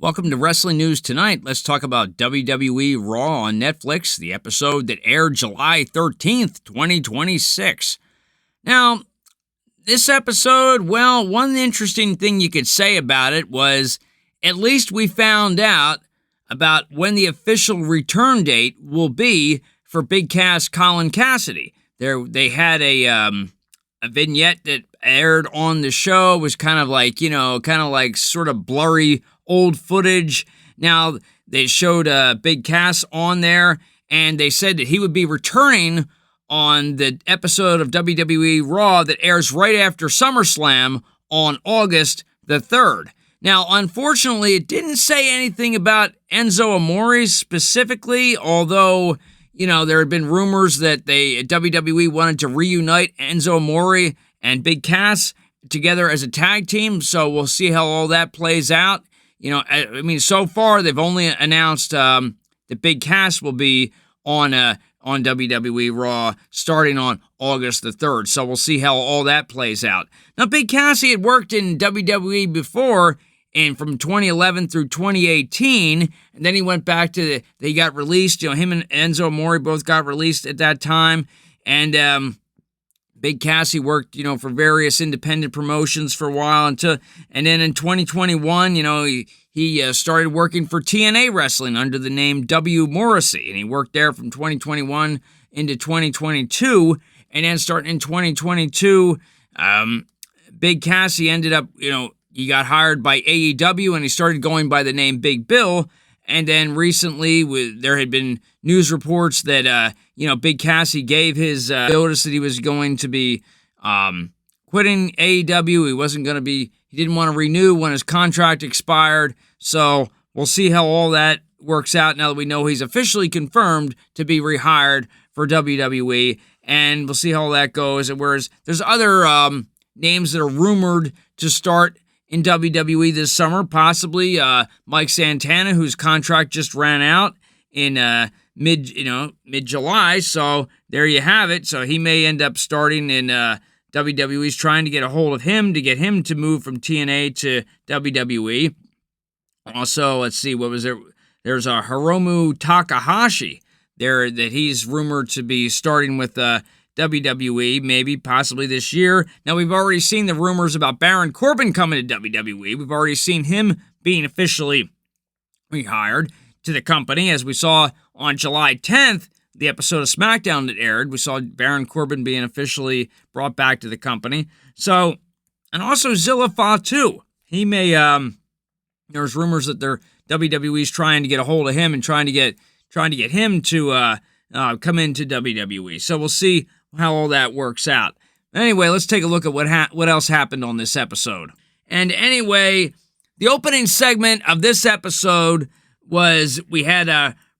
Welcome to Wrestling News Tonight. Let's talk about WWE Raw on Netflix, the episode that aired July 13th, 2026. Now, this episode, well, one interesting thing you could say about it was at least we found out about when the official return date will be for Big Cass Colin Cassidy. They had a vignette that aired on the show. It was kind of like sort of blurry old footage. Now, they showed Big Cass on there, and they said that he would be returning on the episode of WWE Raw that airs right after SummerSlam on August the 3rd. Now, unfortunately, it didn't say anything about Enzo Amore specifically, although, there had been rumors that WWE wanted to reunite Enzo Amore and Big Cass together as a tag team, so we'll see how all that plays out. So far they've only announced that Big Cass will be on WWE Raw starting on August the 3rd. So we'll see how all that plays out. Now, Big Cass had worked in WWE before, and from 2011 through 2018, and then he went back to they got released. Him and Enzo Amore both got released at that time, and Big Cass worked, for various independent promotions for a while and then in 2021, he started working for TNA Wrestling under the name W. Morrissey, and he worked there from 2021 into 2022, and then starting in 2022, Big Cass ended up, he got hired by AEW, and he started going by the name Big Bill. And then recently, there had been news reports that, Big Cass gave his notice that he was going to be quitting AEW. He didn't want to renew when his contract expired. So we'll see how all that works out now that we know he's officially confirmed to be rehired for WWE. And we'll see how all that goes. And whereas there's other names that are rumored to start in WWE this summer, possibly Mike Santana, whose contract just ran out in mid-July. So there you have it. So he may end up starting in WWE's trying to get a hold of him to get him to move from TNA to WWE. Also, let's see, what was there? There's a Hiromu Takahashi there that he's rumored to be starting with WWE, maybe, possibly this year. Now, we've already seen the rumors about Baron Corbin coming to WWE. We've already seen him being officially rehired to the company. As we saw on July 10th, the episode of SmackDown that aired, we saw Baron Corbin being officially brought back to the company. So, and also Zilla Fatu. He may, there's rumors that WWE's trying to get a hold of him and trying to get him to come into WWE. So we'll see how all that works out. Anyway, let's take a look at what else happened on this episode. And anyway, the opening segment of this episode was we had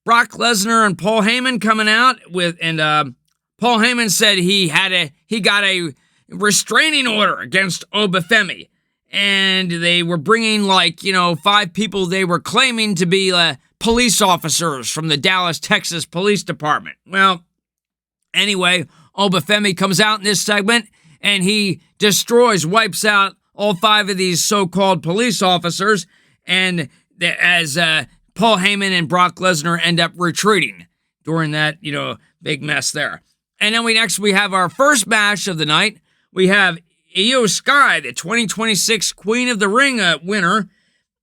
Brock Lesnar and Paul Heyman coming out and Paul Heyman said he got a restraining order against Obafemi, and they were bringing 5 people they were claiming to be police officers from the Dallas, Texas Police Department. Well, anyway, Obafemi comes out in this segment, and he wipes out all 5 of these so-called police officers, and as Paul Heyman and Brock Lesnar end up retreating during that, big mess there. And then we have our first match of the night. We have Io Sky, the 2026 Queen of the Ring winner,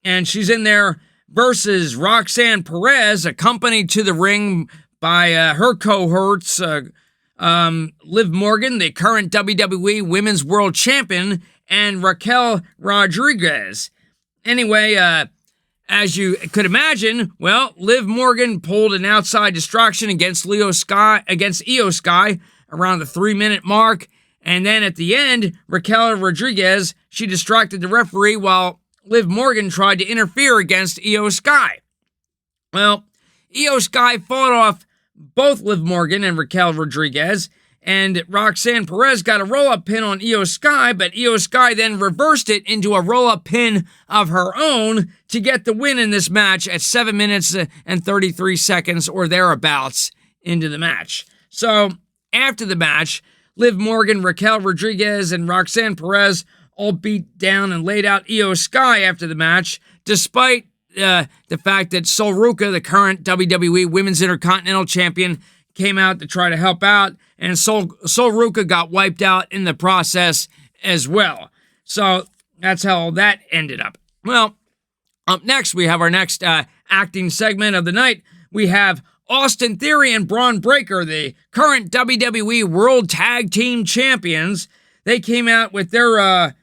and she's in there versus Roxanne Perez, accompanied to the ring by her cohorts, Liv Morgan, the current WWE Women's World Champion, and Raquel Rodriguez. Anyway, as you could imagine, Liv Morgan pulled an outside distraction against Io Sky around the 3-minute mark, and then at the end, Raquel Rodriguez, she distracted the referee while Liv Morgan tried to interfere against Io Sky. Well, Io Sky fought off both Liv Morgan and Raquel Rodriguez, and Roxanne Perez got a roll-up pin on Io Sky, but Io Sky then reversed it into a roll-up pin of her own to get the win in this match at 7 minutes and 33 seconds or thereabouts into the match. So, after the match, Liv Morgan, Raquel Rodriguez, and Roxanne Perez all beat down and laid out Io Sky after the match, despite the fact that Sol Ruca, the current WWE Women's Intercontinental Champion, came out to try to help out, and Sol Ruca got wiped out in the process as well. So that's how that ended up. Well, up next, we have our next acting segment of the night. We have Austin Theory and Braun Breaker, the current WWE World Tag Team Champions. They came out with their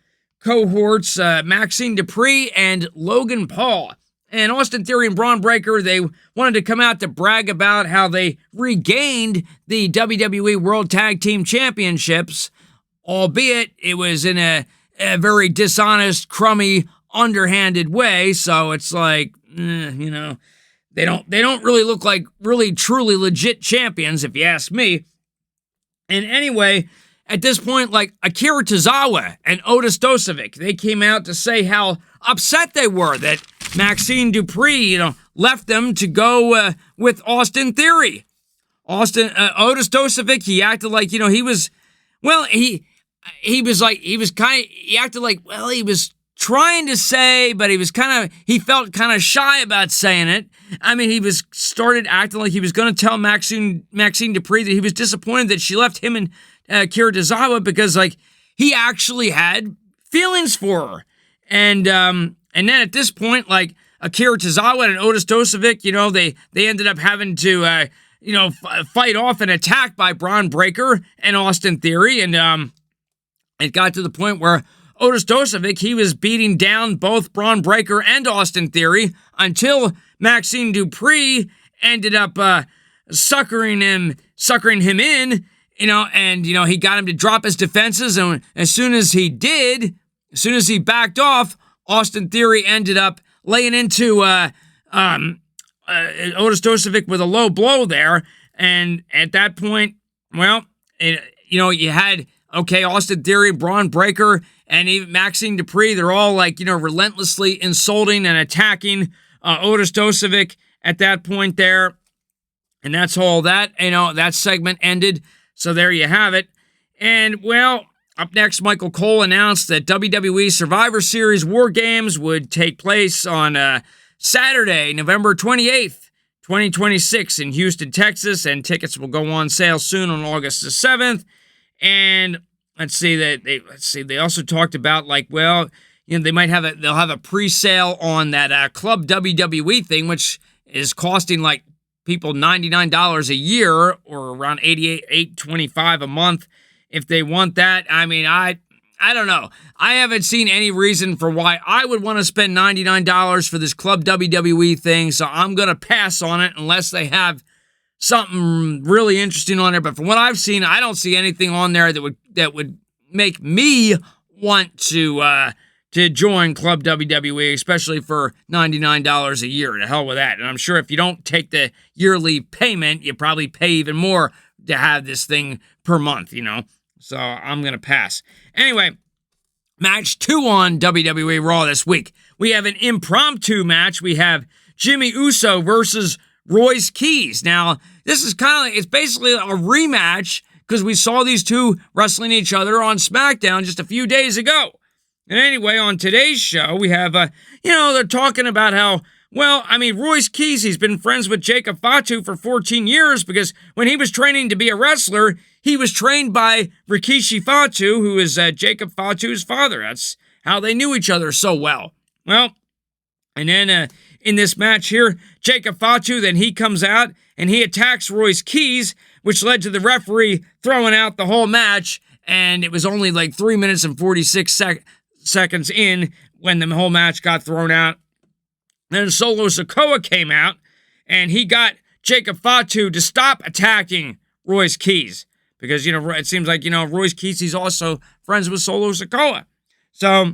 cohorts, Maxine Dupree and Logan Paul. And Austin Theory and Braun Breaker, they wanted to come out to brag about how they regained the WWE World Tag Team Championships, albeit it was in a very dishonest, crummy, underhanded way. So it's like, they don't really look like really, truly legit champions, if you ask me. And anyway, at this point, like Akira Tozawa and Otis Dosovic, they came out to say how upset they were that Maxine Dupree, left them to go with Austin Theory. Otis Dosovic, he acted like, he acted like, he was trying to say, but he felt kind of shy about saying it. I mean, he started acting like he was going to tell Maxine Dupree that he was disappointed that she left him and Akira Tozawa because, he actually had feelings for her. And then at this point, Akira Tozawa and Otis Dosovic, they ended up having to, fight off an attack by Braun Breaker and Austin Theory. And it got to the point where Otis Dosovic, he was beating down both Braun Breaker and Austin Theory until Maxine Dupree ended up suckering him in, and, he got him to drop his defenses. And as soon as he backed off, Austin Theory ended up laying into Otis Dosovic with a low blow there. And at that point, you had, Austin Theory, Braun Breaker, and even Maxine Dupree, they're all relentlessly insulting and attacking Otis Dosovic at that point there. And that's all that, that segment ended. So there you have it. And, up next, Michael Cole announced that WWE Survivor Series War Games would take place on Saturday, November 28th, 2026 in Houston, Texas, and tickets will go on sale soon on August the 7th. And they also talked about they might they'll have a pre-sale on that Club WWE thing, which is costing people $99 a year or around $88.25 a month. If they want that, I mean, I don't know. I haven't seen any reason for why I would want to spend $99 for this Club WWE thing, so I'm going to pass on it unless they have something really interesting on there. But from what I've seen, I don't see anything on there that would make me want to join Club WWE, especially for $99 a year. To hell with that. And I'm sure if you don't take the yearly payment, you probably pay even more to have this thing per month, So I'm going to pass. Anyway, match 2 on WWE Raw this week. We have an impromptu match. We have Jimmy Uso versus Royce Keys. Now, this is it's basically a rematch because we saw these two wrestling each other on SmackDown just a few days ago. And anyway, on today's show, we have, they're talking about how, Royce Keys, he's been friends with Jacob Fatu for 14 years because when he was training to be a wrestler, he was trained by Rikishi Fatu, who is Jacob Fatu's father. That's how they knew each other so well. Well, and then in this match here, Jacob Fatu, then he comes out and he attacks Royce Keys, which led to the referee throwing out the whole match. And it was only 3 minutes and 46 seconds in when the whole match got thrown out. Then Solo Sikoa came out and he got Jacob Fatu to stop attacking Royce Keys. Because, it seems like, Royce Keys, he's also friends with Solo Sikoa. So,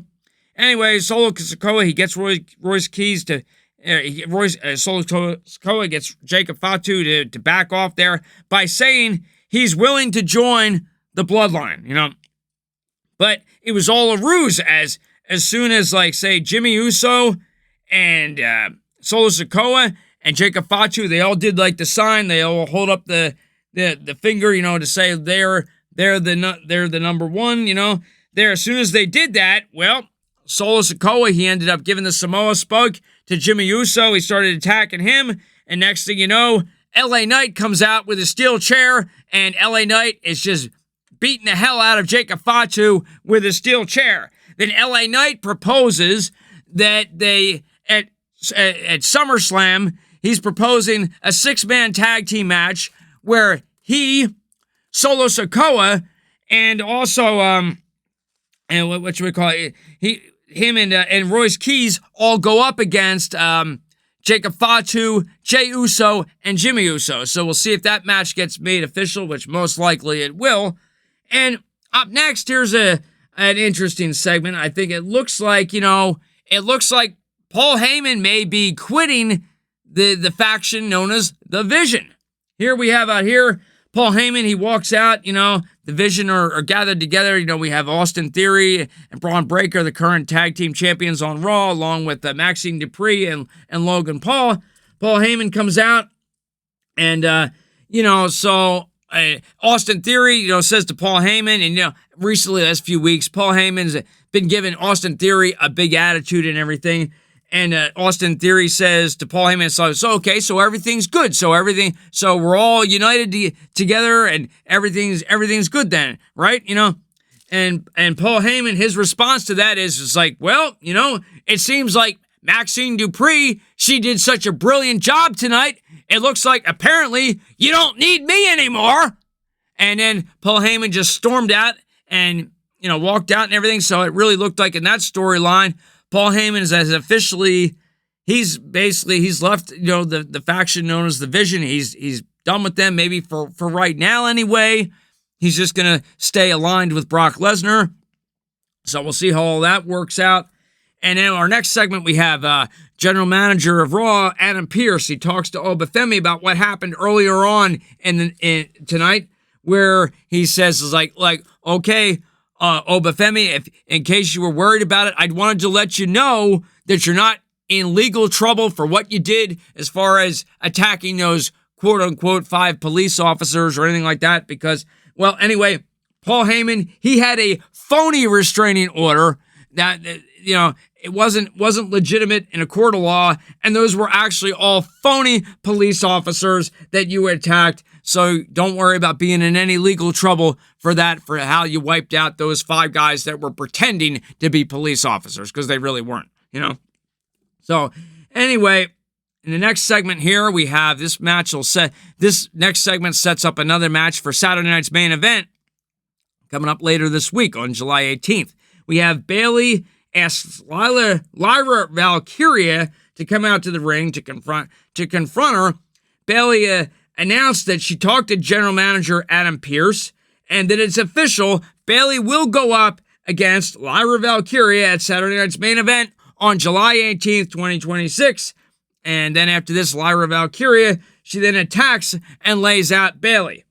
anyway, Solo Sikoa, he gets Royce Keys to... Solo Sikoa gets Jacob Fatu to back off there by saying he's willing to join the Bloodline, But it was all a ruse as soon as, say, Jimmy Uso and Solo Sikoa and Jacob Fatu, they all did, the sign. They all hold up the finger, to say they're the number one, There, as soon as they did that, Solo Sikoa, he ended up giving the Samoa spike to Jimmy Uso. He started attacking him, and next thing you know, LA Knight comes out with a steel chair, and LA Knight is just beating the hell out of Jacob Fatu with a steel chair. Then LA Knight proposes that they, at SummerSlam, he's proposing a 6-man tag team match where he, Solo Sikoa, and also, and what should we call it? Him and Royce Keys all go up against Jacob Fatu, Jey Uso, and Jimmy Uso. So we'll see if that match gets made official, which most likely it will. And up next, here's an interesting segment. I think it looks like Paul Heyman may be quitting the faction known as The Vision. Here we have out here, Paul Heyman, he walks out, the Vision are gathered together. We have Austin Theory and Braun Breaker, the current tag team champions on Raw, along with Maxine Dupree and Logan Paul. Paul Heyman comes out, and, Austin Theory, says to Paul Heyman, and, recently, last few weeks, Paul Heyman's been giving Austin Theory a big attitude and everything. And Austin Theory says to Paul Heyman, so everything's good. So we're all united together, and everything's good then, right? And Paul Heyman, his response to that is like, well, it seems like Maxine Dupree, she did such a brilliant job tonight. It looks like apparently you don't need me anymore. And then Paul Heyman just stormed out and walked out and everything. So it really looked like in that storyline, Paul Heyman is he's left, the faction known as The Vision. He's done with them, maybe for right now anyway. He's just going to stay aligned with Brock Lesnar. So we'll see how all that works out. And in our next segment, we have General Manager of Raw, Adam Pearce. He talks to Obafemi about what happened earlier on tonight, where he says, okay, Obafemi, if in case you were worried about it, I'd wanted to let you know that you're not in legal trouble for what you did as far as attacking those quote-unquote 5 police officers or anything like that, because, well, anyway, Paul Heyman, he had a phony restraining order that, it wasn't legitimate in a court of law, and those were actually all phony police officers that you attacked. So don't worry about being in any legal trouble for that, for how you wiped out those 5 guys that were pretending to be police officers, because they really weren't, So anyway, in the next segment here, we have this next segment sets up another match for Saturday night's main event coming up later this week on July 18th. We have Bayley asks Lyra Valkyria to come out to the ring to confront her. Bayley announced that she talked to General Manager Adam Pearce, and that it's official, Bayley will go up against Lyra Valkyria at Saturday night's main event on July 18th, 2026. And then after this, Lyra Valkyria, she then attacks and lays out Bayley.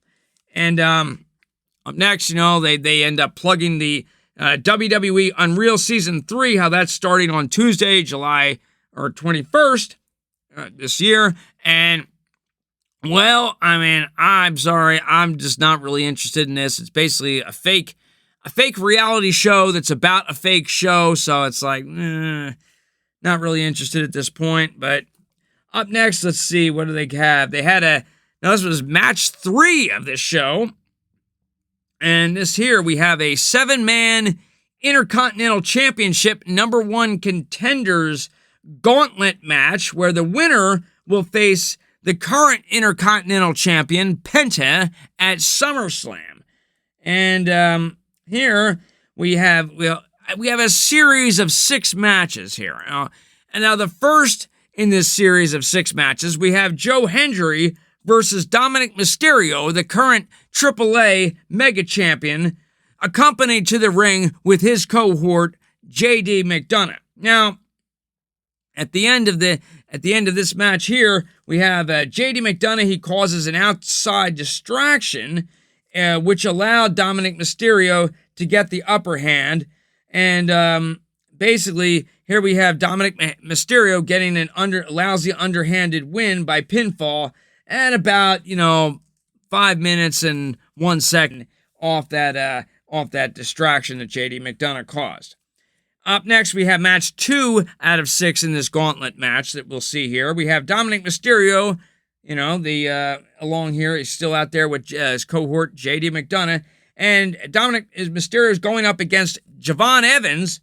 And up next, they end up plugging the WWE Unreal Season 3, how that's starting on Tuesday, July 21st this year. And well, I'm sorry, I'm just not really interested in this. It's basically a fake reality show that's about a fake show, so it's like, not really interested at this point. But up next, let's see, what do they have? They had this was match 3 of this show, and this here, we have a 7-man Intercontinental Championship #1 contenders gauntlet match, where the winner will face the current Intercontinental Champion, Penta, at SummerSlam. And here we have a series of 6 matches here. And now the first in this series of 6 matches, we have Joe Hendry versus Dominic Mysterio, the current AAA Mega Champion, accompanied to the ring with his cohort, JD McDonough. Now, at the end of this match here, we have JD McDonough. He causes an outside distraction, which allowed Dominic Mysterio to get the upper hand. And basically, here we have Dominic Mysterio getting allows the underhanded win by pinfall at about 5 minutes and 1 second off that distraction that JD McDonough caused. Up next, we have match 2 out of 6 in this gauntlet match that we'll see here. We have Dominic Mysterio, along here. He's still out there with his cohort, JD McDonough. And Dominic Mysterio is going up against Javon Evans.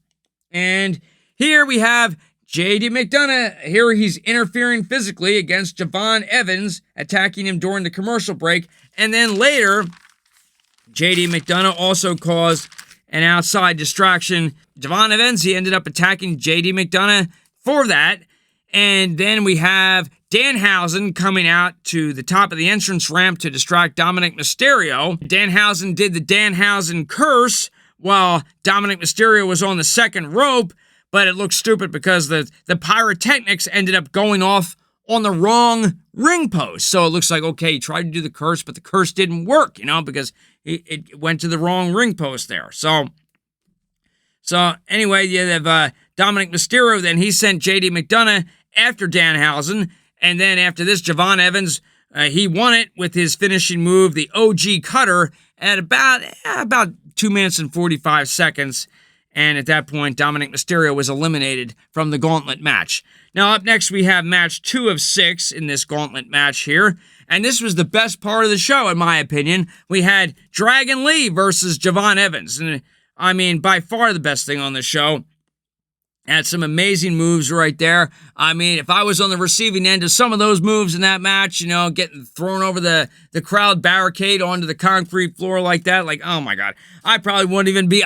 And here we have JD McDonough. Here he's interfering physically against Javon Evans, attacking him during the commercial break. And then later, JD McDonough also caused an outside distraction. Javon Evans, he ended up attacking JD McDonough for that. And then we have Danhausen coming out to the top of the entrance ramp to distract Dominic Mysterio. Danhausen did the Danhausen curse while Dominic Mysterio was on the second rope, but it looked stupid because the pyrotechnics ended up going off on the wrong ring post. So it looks like, okay, he tried to do the curse, but the curse didn't work, because it went to the wrong ring post there. So anyway, you have Dominic Mysterio, then he sent JD McDonough after Danhausen, and then after this, Javon Evans, he won it with his finishing move, the OG Cutter, at about 2 minutes and 45 seconds. And at that point, Dominic Mysterio was eliminated from the gauntlet match. Now, up next, we have match 2 of 6 in this gauntlet match here. And this was the best part of the show, in my opinion. We had Dragon Lee versus Javon Evans. And I mean, by far the best thing on the show. Had some amazing moves right there. I mean, if I was on the receiving end of some of those moves in that match, getting thrown over the crowd barricade onto the concrete floor like that, like, oh my God, I wouldn't even be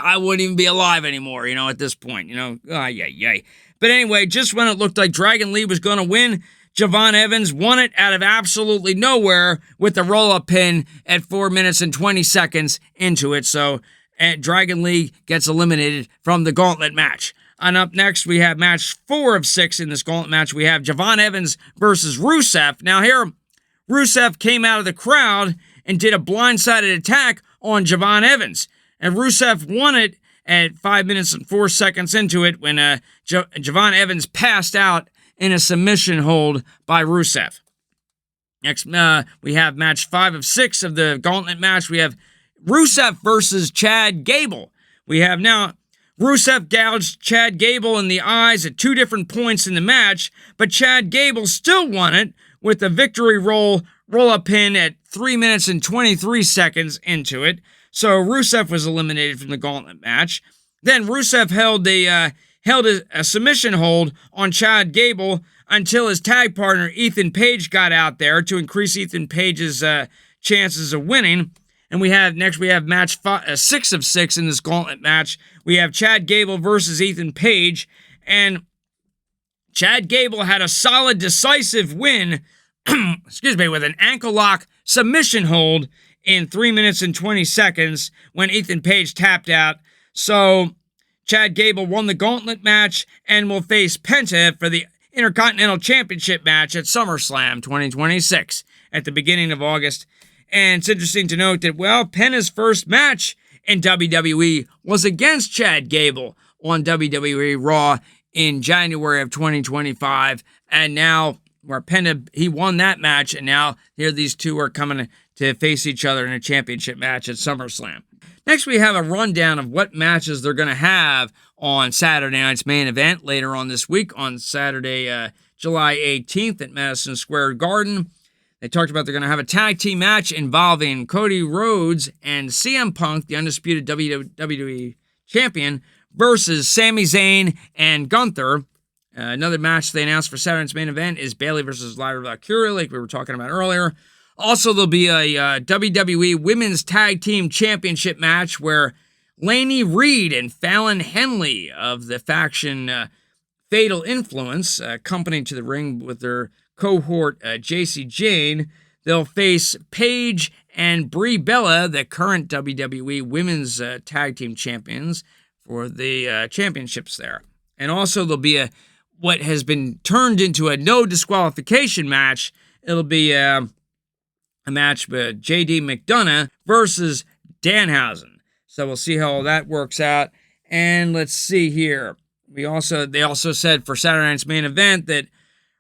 alive anymore, at this point, But anyway, just when it looked like Dragon Lee was going to win, Javon Evans won it out of absolutely nowhere with the roll-up pin at 4 minutes and 20 seconds into it. So Dragon Lee gets eliminated from the gauntlet match. And up next, we have match 4 of 6 in this gauntlet match. We have Javon Evans versus Rusev. Now here, Rusev came out of the crowd and did a blindsided attack on Javon Evans. And Rusev won it at 5 minutes and 4 seconds into it when Javon Evans passed out in a submission hold by Rusev. Next, we have match 5 of 6 of the gauntlet match. We have Rusev versus Chad Gable. We have now Rusev gouged Chad Gable in the eyes at 2 different points in the match, but Chad Gable still won it with the victory roll-up pin at 3 minutes and 23 seconds into it. So Rusev was eliminated from the gauntlet match. Then Rusev held a submission hold on Chad Gable until his tag partner Ethan Page got out there to increase Ethan Page's chances of winning. And we have match 6 of 6 in this gauntlet match. We have Chad Gable versus Ethan Page. And Chad Gable had a solid, decisive win, with an ankle lock submission hold in 3 minutes and 20 seconds when Ethan Page tapped out. So Chad Gable won the gauntlet match and will face Penta for the Intercontinental Championship match at SummerSlam 2026 at the beginning of August. And it's interesting to note that, Penta's first match in WWE was against Chad Gable on WWE Raw in January of 2025. And now, where Penta, he won that match, and now here these two are coming to face each other in a championship match at SummerSlam. Next, we have a rundown of what matches they're going to have on Saturday night's main event later on this week on Saturday, July 18th at Madison Square Garden. They talked about they're going to have a tag team match involving Cody Rhodes and CM Punk, the undisputed WWE champion, versus Sami Zayn and Gunther. Another match they announced for Saturday's main event is Bayley versus Lyra Valkyria, like we were talking about earlier. Also, there'll be a WWE Women's Tag Team Championship match where Lainey Reed and Fallon Henley of the faction Fatal Influence, accompanied to the ring with their cohort JC Jane. They'll face Paige and Brie Bella, the current WWE Women's Tag Team Champions, for the championships there. And also there'll be what has been turned into a no disqualification match. It'll be a match with JD McDonough versus Danhausen. So we'll see how all that works out. And let's see here. They also said for Saturday night's main event that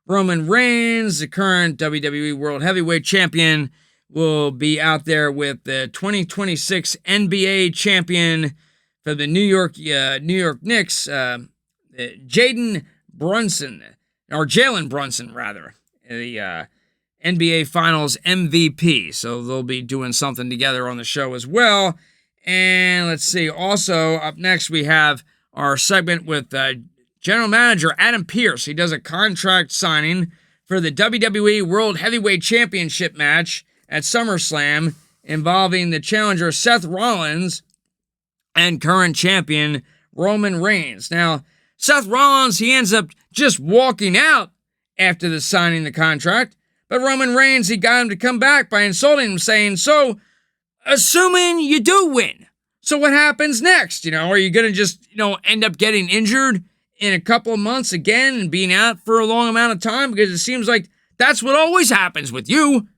Roman Reigns, the current WWE World Heavyweight Champion, will be out there with the 2026 NBA champion for the New York Knicks, Jalen Brunson, rather, the NBA Finals MVP. So they'll be doing something together on the show as well. And let's see. Also, up next, we have our segment with General Manager Adam Pearce. He does a contract signing for the WWE World Heavyweight Championship match at SummerSlam involving the challenger Seth Rollins and current champion Roman Reigns. Now, Seth Rollins, he ends up just walking out after the signing the contract, but Roman Reigns, he got him to come back by insulting him, saying, so, assuming you do win, so what happens next? Are you going to just, end up getting injured in a couple of months again and being out for a long amount of time? Because it seems like that's what always happens with you.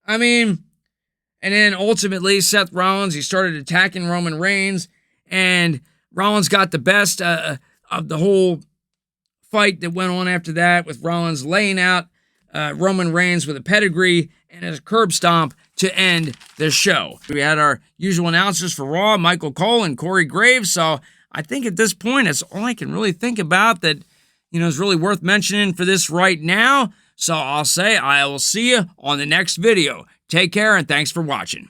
I mean, and then ultimately Seth Rollins, he started attacking Roman Reigns, and Rollins got the best of the whole fight that went on after that, with Rollins laying out Roman Reigns with a pedigree and a curb stomp to end the show. We had our usual announcers for Raw, Michael Cole and Corey Graves, so I think at this point, that's all I can really think about that, is really worth mentioning for this right now. So I'll say I will see you on the next video. Take care, and thanks for watching.